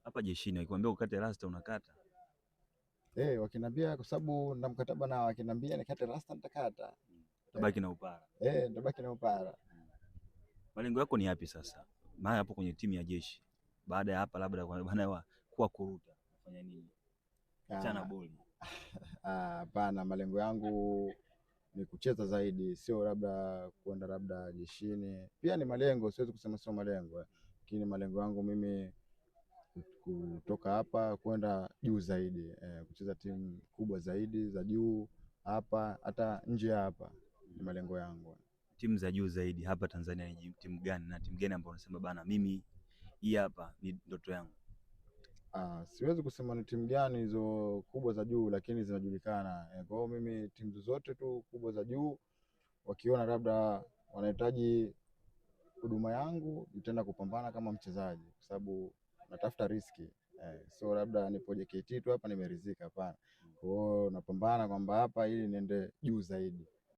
Hapa jeshini wakikwambia ukate rasta unakata? Wakiniambia kwa sababu na mkataba na wakiniambia nikate rasta nitakata. Tabaki na upara. Nitabaki na upara. Malengo yako ni yapi sasa? Maana hapo kwenye timu ya jeshi. Baada ya hapa labda kwa bwana kuwa kuruta. Kufanya nini? Chana boli. Hapana, malengo yangu ni kucheza zaidi, sio labda kwenda labda jeshini. Pia ni malengo, siwezi kusema sio malengo. Lakini malengo yangu mimi kutoka hapa kwenda juu zaidi, kucheza timu kubwa zaidi za juu hapa hata nje hapa, ni malengo yangu. Timu za juu zaidi hapa Tanzania ni timu gani na timu gani ambayo unasema bana mimi hii hapa ni ndoto yangu? Siwezi kusema ni timu gani hizo kubwa za juu, lakini zinajulikana. Kwa hiyo mimi timu zote tu kubwa za juu wakiona labda wanahitaji huduma yangu, nitaenda kupambana kama mchezaji, kwa sababu natafuta riski. So labda nipo JKT tu hapa nimeridhika, hapana. Kwa hiyo napambana kwamba hapa ili niende juu zaidi.